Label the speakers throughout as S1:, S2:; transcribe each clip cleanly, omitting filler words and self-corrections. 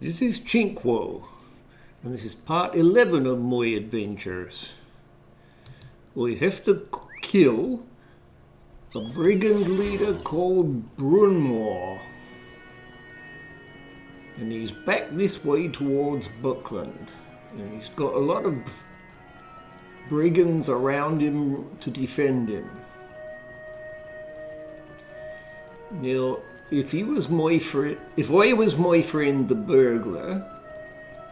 S1: This is Cinquo, and this is part 11 of my adventures. I have to kill a brigand leader called Brunmore, and he's back this way towards Buckland, and he's got a lot of brigands around him to defend him. Now, if I was my friend the burglar,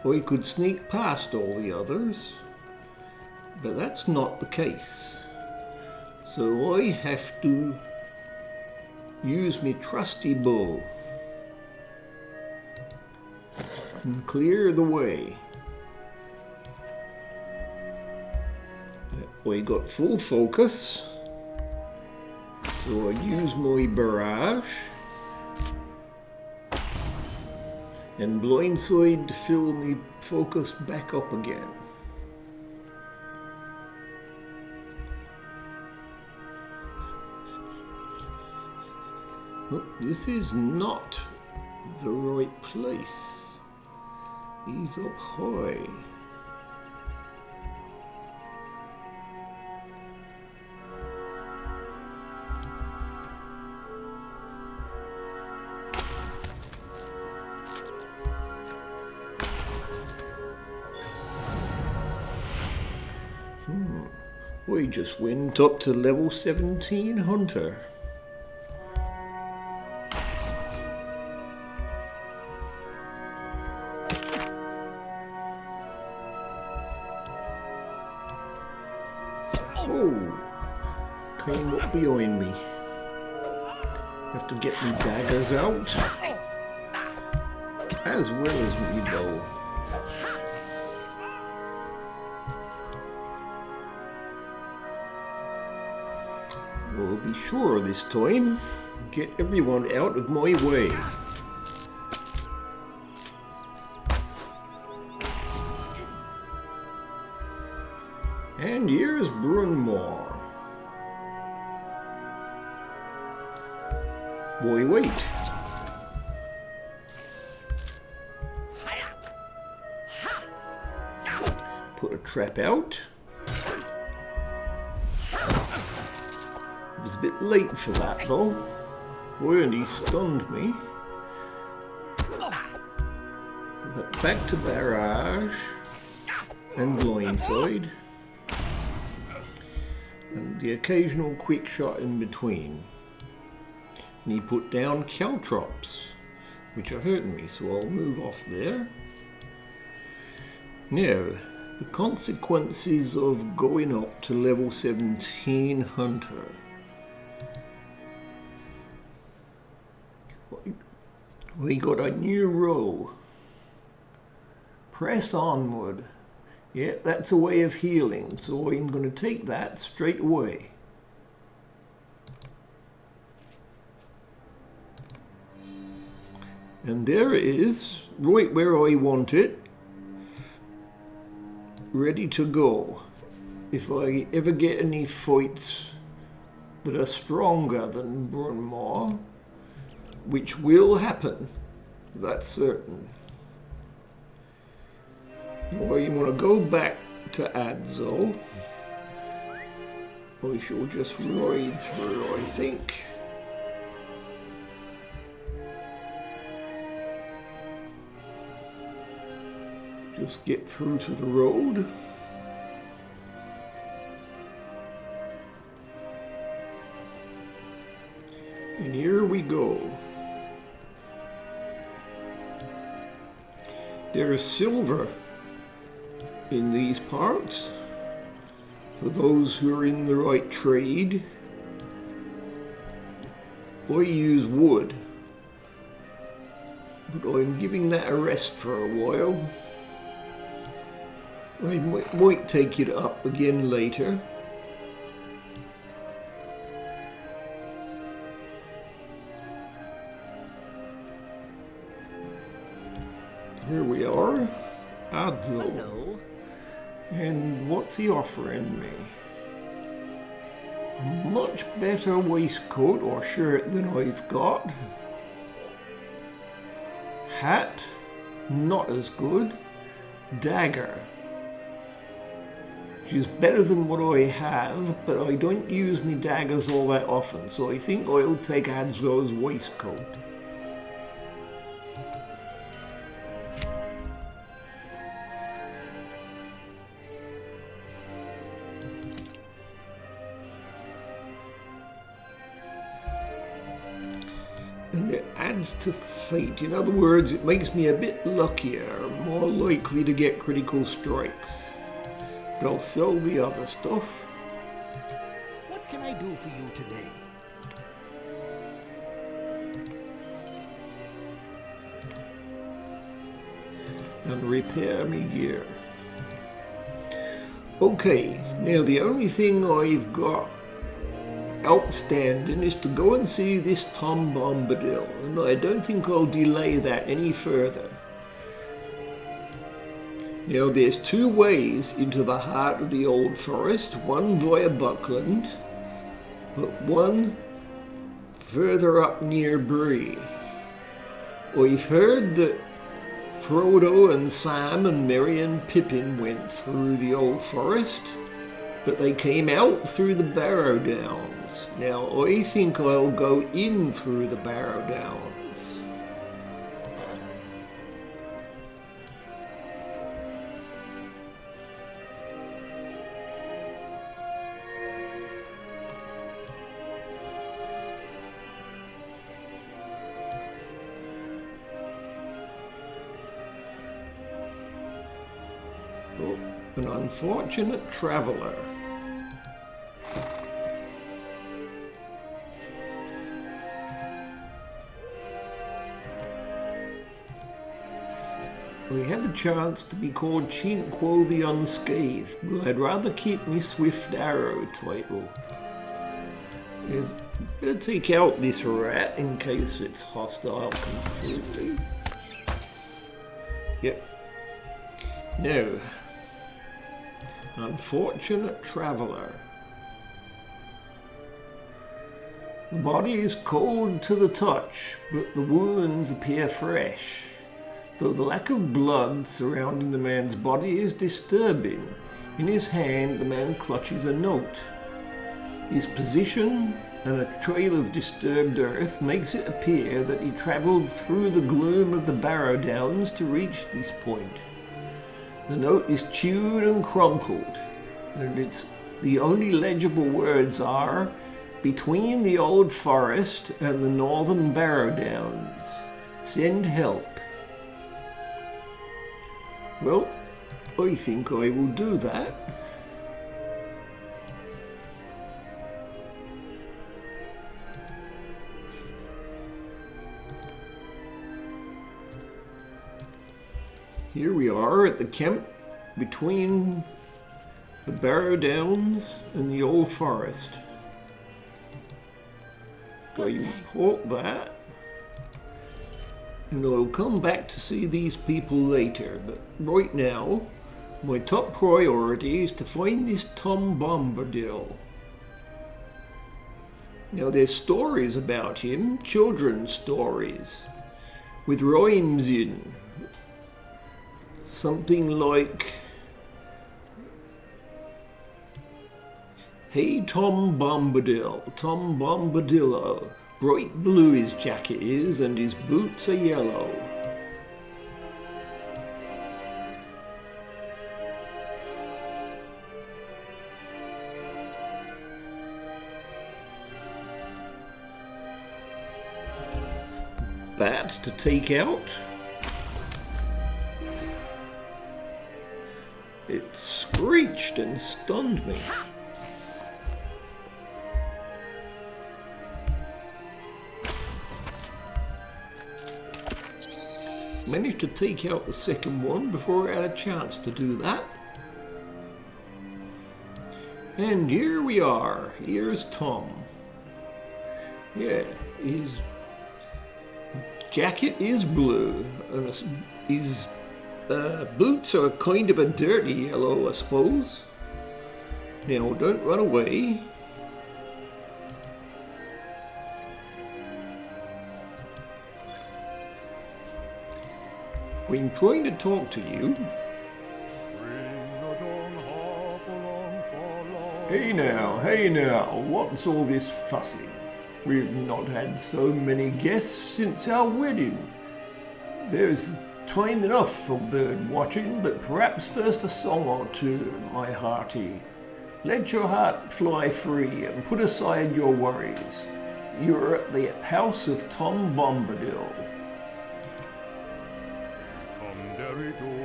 S1: I could sneak past all the others, but that's not the case. So I have to use my trusty bow and clear the way. I got full focus, so I use my barrage and blindside to fill me focus back up again. Oh, this is not the right place. He's up high. We just went up to level 17 Hunter. Oh, came up behind me. Have to get me daggers out, as well as me bow. We'll be sure this time, get everyone out of my way. And here's Brunmore. Boy, wait. Put a trap out. It was a bit late for that though. Boy, and he stunned me. But back to barrage and blindside. And the occasional quick shot in between. And he put down caltrops, which are hurting me, so I'll move off there. Now, the consequences of going up to level 17 Hunter. We got a new row. Press onward. Yeah, that's a way of healing, so I'm going to take that straight away. And there it is, right where I want it, ready to go. If I ever get any fights that are stronger than Brunmore, which will happen, that's certain. Well, you want to go back to Adzo. I shall just ride through, I think. Just get through to the road. And here we go. There is silver in these parts for those who are in the right trade. I use wood, but I'm giving that a rest for a while. I might take it up again later. Here we are, Adzo.
S2: Hello.
S1: And what's he offering me? A much better waistcoat or shirt than I've got. Hat not as good. Dagger. Which is better than what I have, but I don't use my daggers all that often, so I think I'll take Adzro's waistcoat. And it adds to fate. In other words, it makes me a bit luckier, more likely to get critical strikes. But I'll sell the other stuff.
S2: What can I do for you today?
S1: And repair me gear. Okay, now the only thing I've got outstanding is to go and see this Tom Bombadil, and I don't think I'll delay that any further. Now there's two ways into the heart of the old forest, one via Buckland, but one further up near Bree. I've heard that Frodo and Sam and Merry and Pippin went through the old forest, but they came out through the Barrow-downs. Now, I think I'll go in through the Barrow-downs. Oh, an unfortunate traveler. We have a chance to be called Cinquo the Unscathed, but I'd rather keep me Swift Arrow title. Better take out this rat in case it's hostile completely. Yep. No. Unfortunate traveler. The body is cold to the touch, but the wounds appear fresh. Though the lack of blood surrounding the man's body is disturbing, in his hand the man clutches a note. His position and a trail of disturbed earth makes it appear that he travelled through the gloom of the Barrow-downs to reach this point. The note is chewed and crumpled, and the only legible words are, "Between the old forest and the northern Barrow-downs. Send help." Well, I think I will do that. Here we are at the camp between the Barrow-downs and the old forest. I report that. And I'll come back to see these people later, but right now, my top priority is to find this Tom Bombadil. Now there's stories about him, children's stories, with rhymes in. Something like, "Hey Tom Bombadil, Tom Bombadillo. Bright blue his jacket is, and his boots are yellow." Bat to take out. It screeched and stunned me. Managed to take out the second one before I had a chance to do that. And here we are. Here's Tom. Yeah, his jacket is blue, and his boots are kind of a dirty yellow, I suppose. Now, don't run away. I'm trying to talk to you. Hey now, what's all this fussing? We've not had so many guests since our wedding. There's time enough for bird watching, but perhaps first a song or two, my hearty. Let your heart fly free and put aside your worries. You're at the house of Tom Bombadil.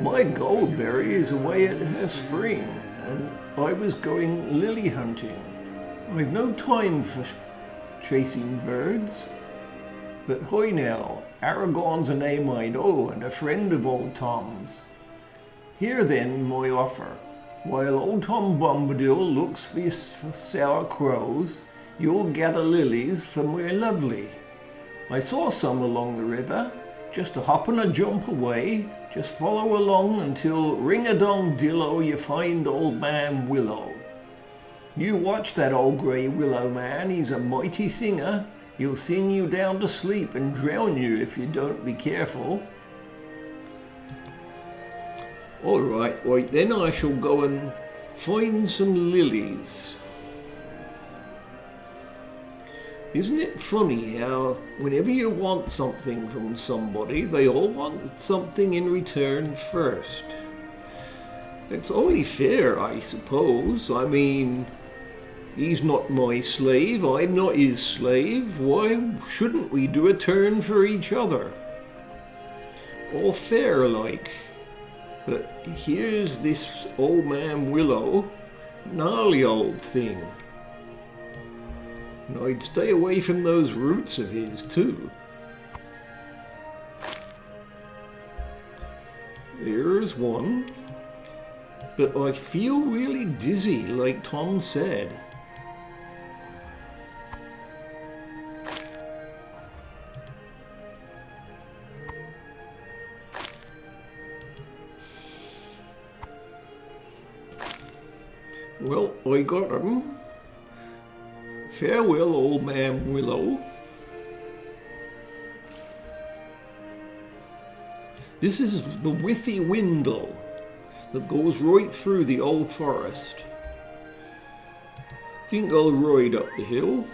S1: My goldberry is away at her spring, and I was going lily hunting. I've no time for chasing birds. But hoy now, Aragorn's a name I know and a friend of old Tom's. Here then my offer. While old Tom Bombadil looks for sour crows, you'll gather lilies for my lovely. I saw some along the river, just a hop and a jump away. Just follow along until ring-a-dong-dillo you find old man Willow. You watch that old grey willow man, he's a mighty singer. He'll sing you down to sleep and drown you if you don't be careful. All right, then I shall go and find some lilies. Isn't it funny how whenever you want something from somebody, they all want something in return first? It's only fair, I suppose. I mean, he's not my slave, I'm not his slave. Why shouldn't we do a turn for each other? All fair like. But here's this old man Willow, gnarly old thing. And I'd stay away from those roots of his too. There's one. But I feel really dizzy, like Tom said. Well, I got him. Farewell, old man Willow. This is the Withy Windle that goes right through the old forest. Think I'll ride up the hill.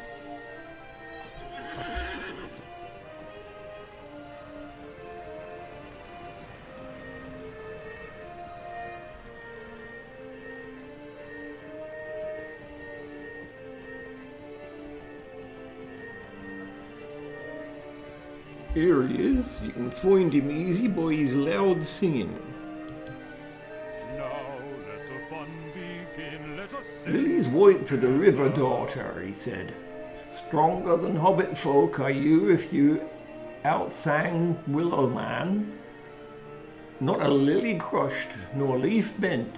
S1: Here he is. You can find him easy by his loud singing.
S3: Now let the fun begin. Let us sing.
S1: Lily's white for the river, daughter, he said. Stronger than hobbit folk are you if you outsang Willow Man. Not a lily crushed, nor leaf bent.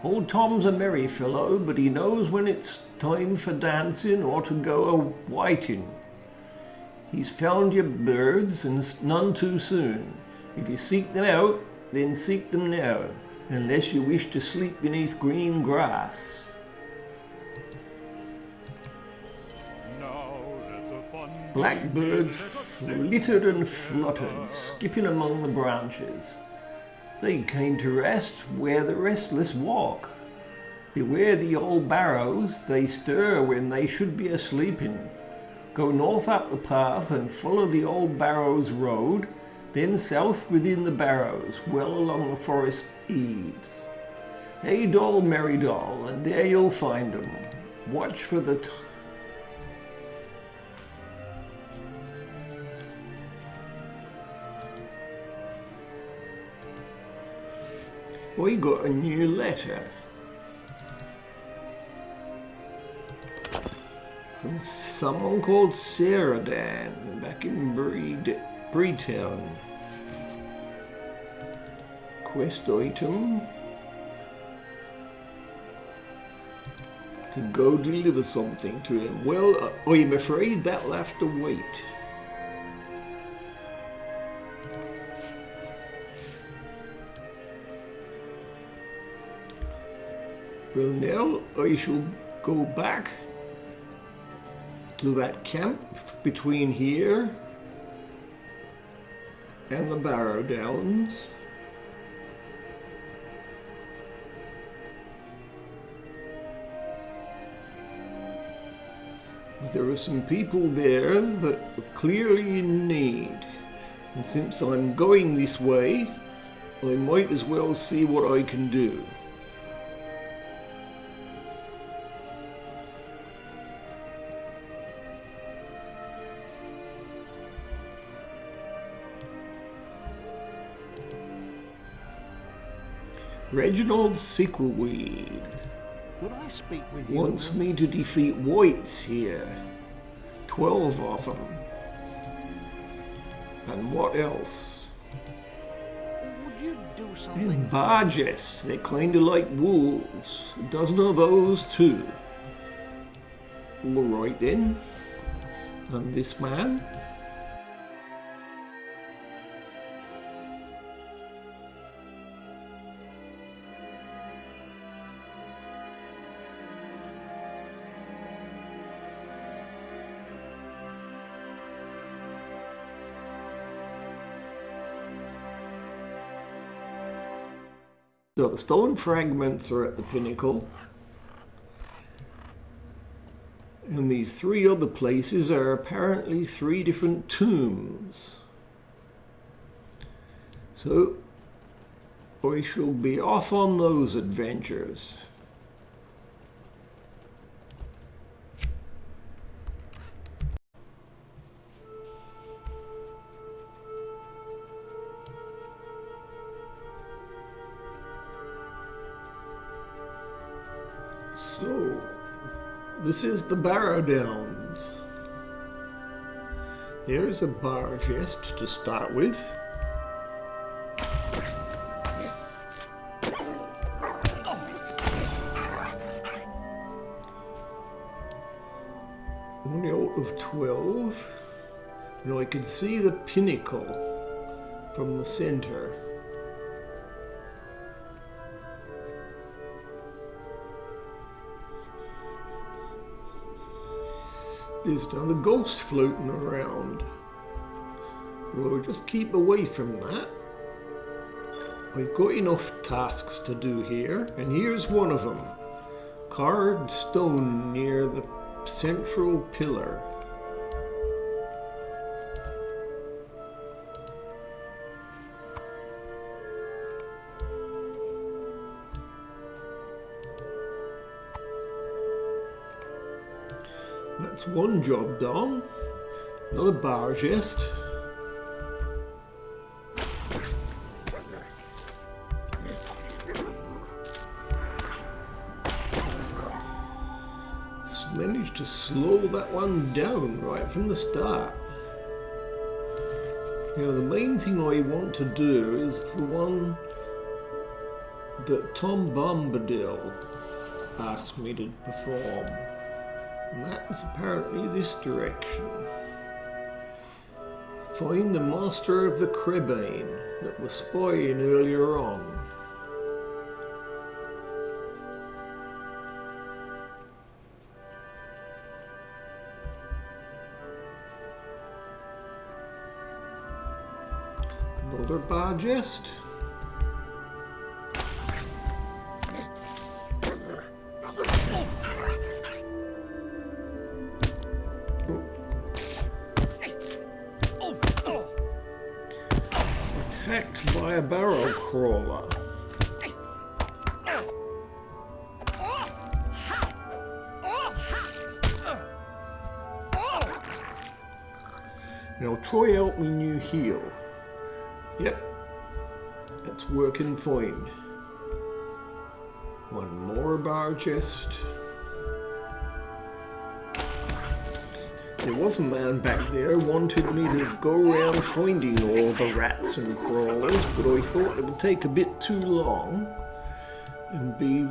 S1: Old Tom's a merry fellow, but he knows when it's time for dancing or to go a-whiting. He's found your birds, and none too soon. If you seek them out, then seek them now, unless you wish to sleep beneath green grass.
S3: Now let the fun
S1: Blackbirds flittered and fluttered, skipping among the branches. They came to rest where the restless walk. Beware the old barrows, they stir when they should be a-sleeping. Go north up the path and follow the old Barrows road, then south within the Barrows, well along the forest eaves. Hey doll, merry doll, and there you'll find 'em. Watch for the We got a new letter. From someone called Sarah Dan back in Breetown. Quest item. To go deliver something to him. Well, I'm afraid that'll have to wait. Well, now I shall go back to that camp between here and the Barrow-downs. There are some people there that are clearly in need, and since I'm going this way, I might as well see what I can do. Reginald Sickleweed
S2: Could I speak with you?
S1: wants me to defeat whites here. 12 of them. And what else?
S2: Would you do something?
S1: And bargests, they're kind of like wolves. A dozen of those too. All right then. And this man? So the stone fragments are at the pinnacle. And these 3 other places are apparently 3 different tombs. So I shall be off on those adventures. So, this is the Barrow-downs. There's a bargest to start with. One out of 12. And I can see the pinnacle from the center. There's another ghost floating around. We'll just keep away from that. I've got enough tasks to do here, and here's one of them. Carved stone near the central pillar. That's one job done. Another bargest. Managed to slow that one down right from the start. You know, the main thing I want to do is the one that Tom Bombadil asked me to perform. And that is apparently this direction. Find the master of the Crebain that was spying earlier on. Another bargest. Attacked by a barrel crawler. Now try out my new heal. Yep, that's working fine. One more bargest. There was a man back there who wanted me to go around finding all the rats and crawlers, but I thought it would take a bit too long and be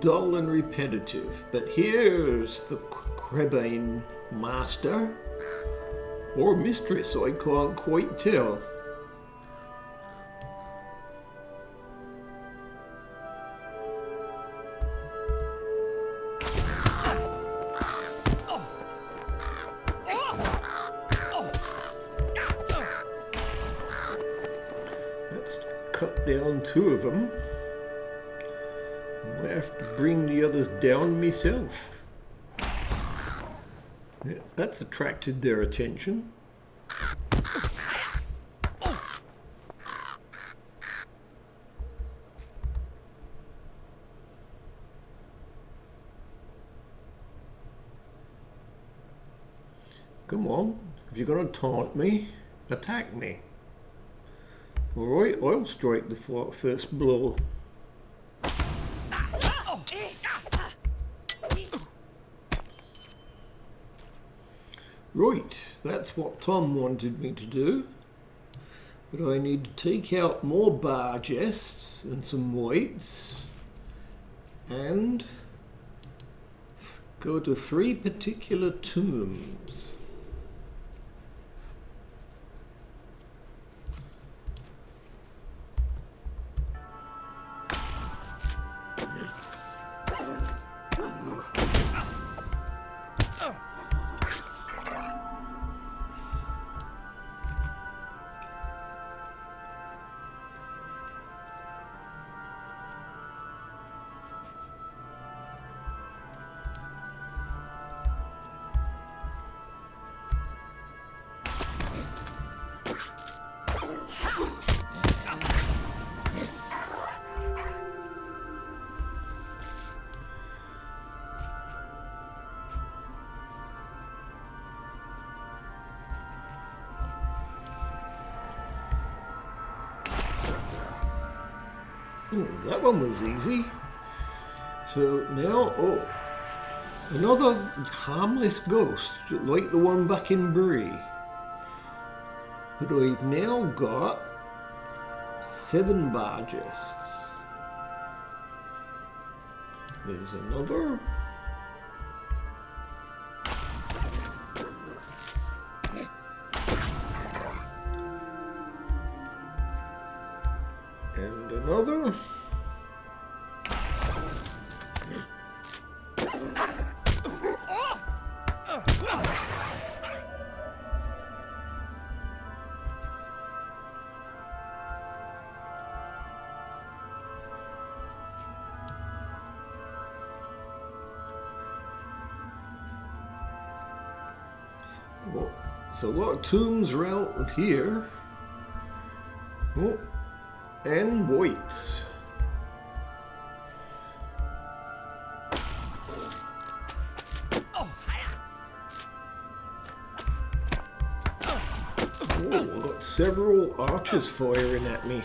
S1: dull and repetitive. But here's the Crebain master, or mistress, I can't quite tell. cut down 2 of them. I might have to bring the others down myself. Yeah, that's attracted their attention. Come on, if you're going to taunt me, attack me. Alright, I'll strike the first blow. Right, that's what Tom wanted me to do. But I need to take out more bar jests and some whites. And go to 3 particular tombs. Oh, that one was easy. So now, another harmless ghost, like the one back in Bree. But I've now got 7 bar jests. There's another. And another. Oh, so a lot of tombs are out here. Oh, and whites. Oh, I've got several archers firing at me.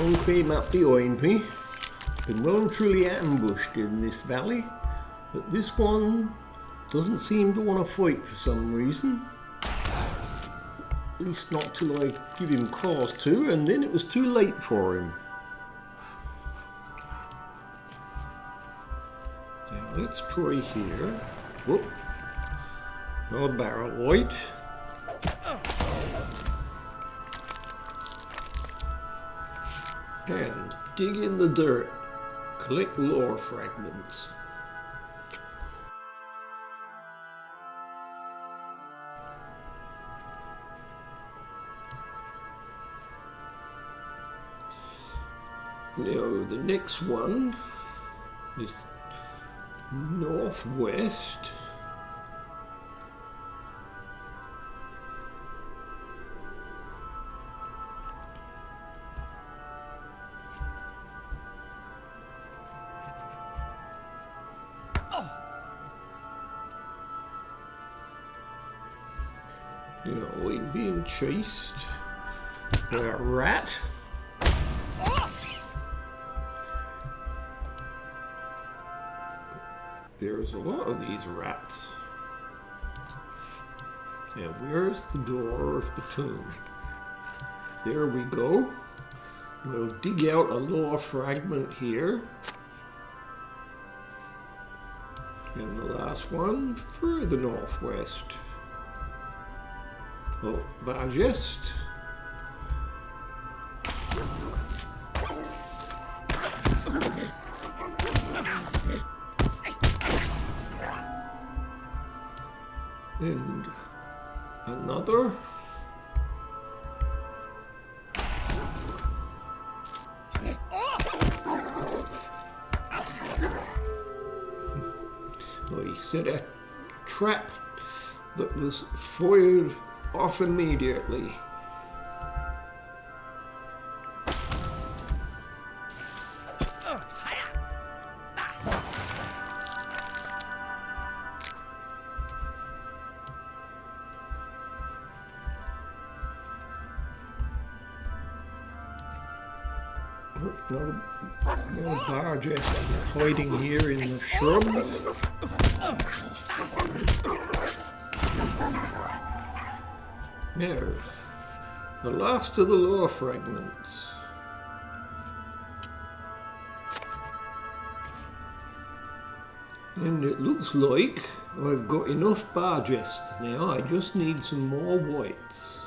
S1: One came up behind me. Been well and truly ambushed in this valley, but this one doesn't seem to want to fight for some reason. At least not till I give him cause to, and then it was too late for him. Now let's try here. Whoop. Another barrel white. And dig in the dirt, collect lore fragments. Now the next one is northwest. You know, I'm being chased by a rat. There's a lot of these rats. Now, where's the door of the tomb? There we go. We'll dig out a lore fragment here. And the last one further northwest. Oh, Bargest. And another. Oh, he set a trap that was fired off immediately. Another Bargest hiding here in the shrubs. There, the last of the lore fragments. And it looks like I've got enough Bargests now. I just need some more whites.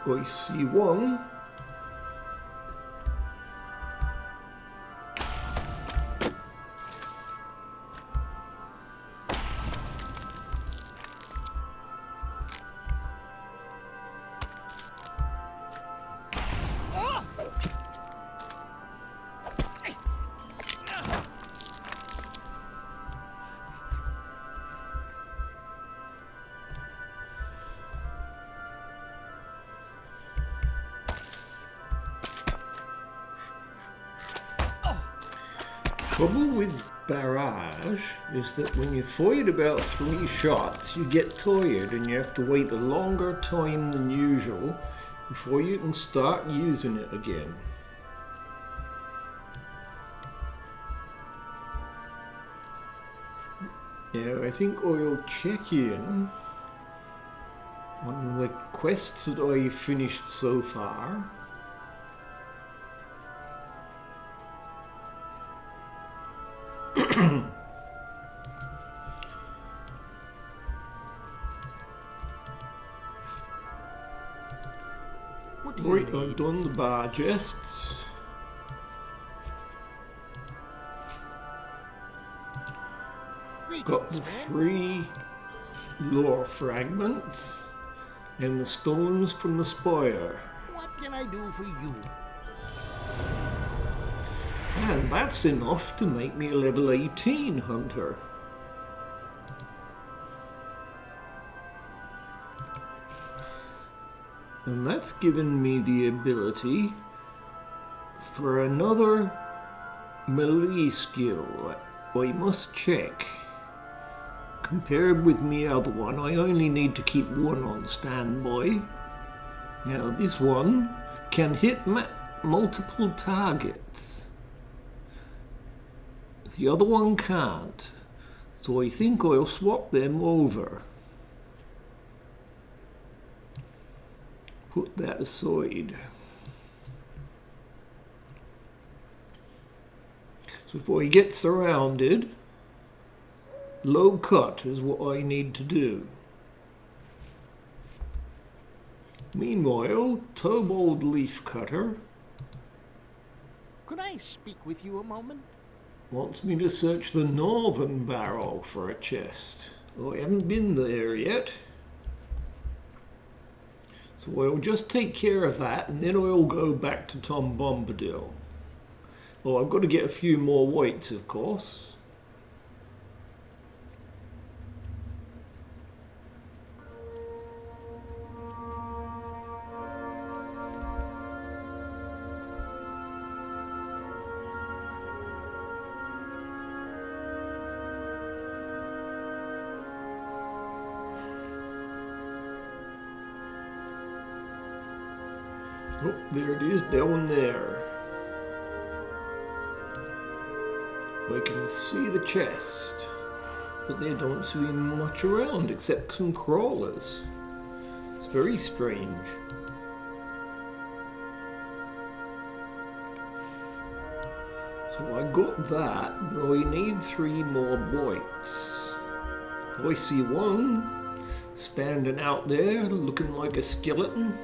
S1: I see one. Trouble with barrage is that when you fire about 3 shots, you get tired and you have to wait a longer time than usual before you can start using it again. Now I think I'll check in on the quests that I've finished so far. Right, I've done the Bargests. Got the 3 lore fragments and the stones from the spire.
S2: What can I do for you?
S1: And that's enough to make me a level 18 hunter. And that's given me the ability for another melee skill. I must check. Compared with my other one, I only need to keep one on standby. Now this one can hit multiple targets. The other one can't. So I think I'll swap them over. Put that aside. So if I get surrounded, low cut is what I need to do. Meanwhile, Tobold Leaf Cutter
S2: Could I speak with you a moment?
S1: wants me to search the northern barrow for a chest. I haven't been there yet. So I'll just take care of that and then I'll go back to Tom Bombadil. Oh, I've got to get a few more whites, of course. Oh, there it is down there. I can see the chest, but there don't seem much around except some crawlers. It's very strange. So I got that, but I need 3 more bites. I see one standing out there looking like a skeleton.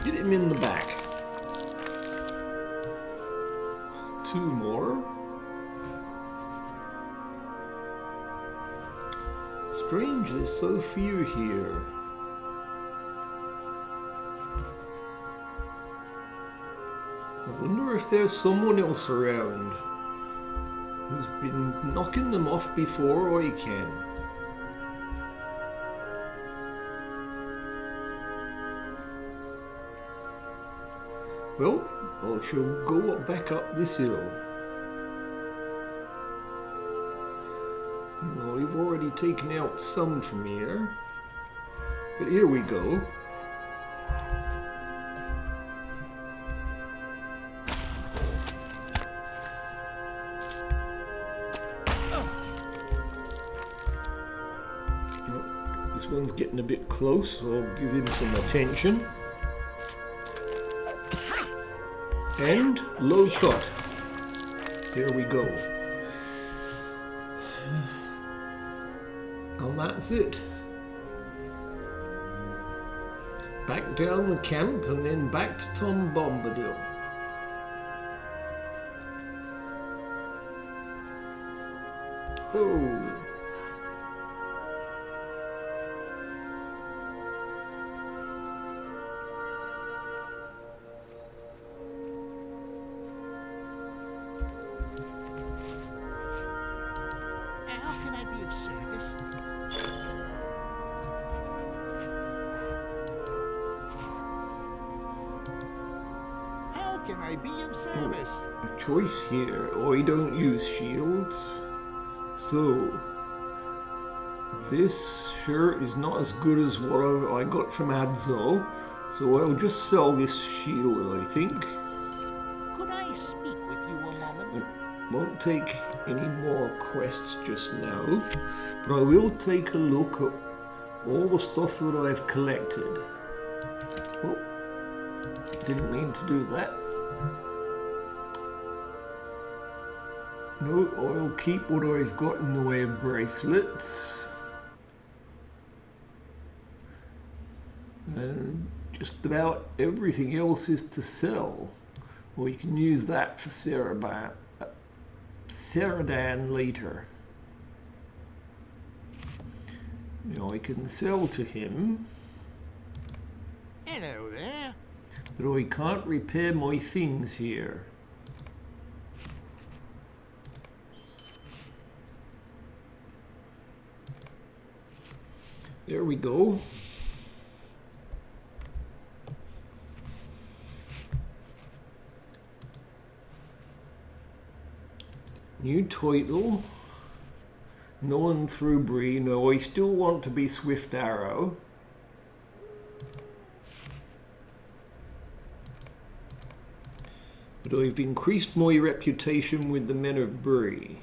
S1: Get him in the back. 2 more. Strange, there's so few here. I wonder if there's someone else around who's been knocking them off before I can. Well, I shall go back up this hill. Well, we've already taken out some from here, but here we go. This one's getting a bit close, so I'll give him some attention. And low cut. Here we go. And that's it. Back down the camp and then back to Tom Bombadil. Oh.
S2: Can I be of service?
S1: A choice here. I don't use shields. So, this shirt is not as good as what I got from Adzo. So I'll just sell this shield, I think.
S2: Could I speak with you a moment?
S1: I won't take any more quests just now, but I will take a look at all the stuff that I've collected. Oh, didn't mean to do that. No, I'll keep what I've got in the way of bracelets. And just about everything else is to sell. Or you can use that for Saradan later. Now I can sell to him.
S2: Hello there.
S1: But I can't repair my things here. There we go. New title. Known through Bree. No, I still want to be Swift Arrow. But I've increased my reputation with the men of Bree.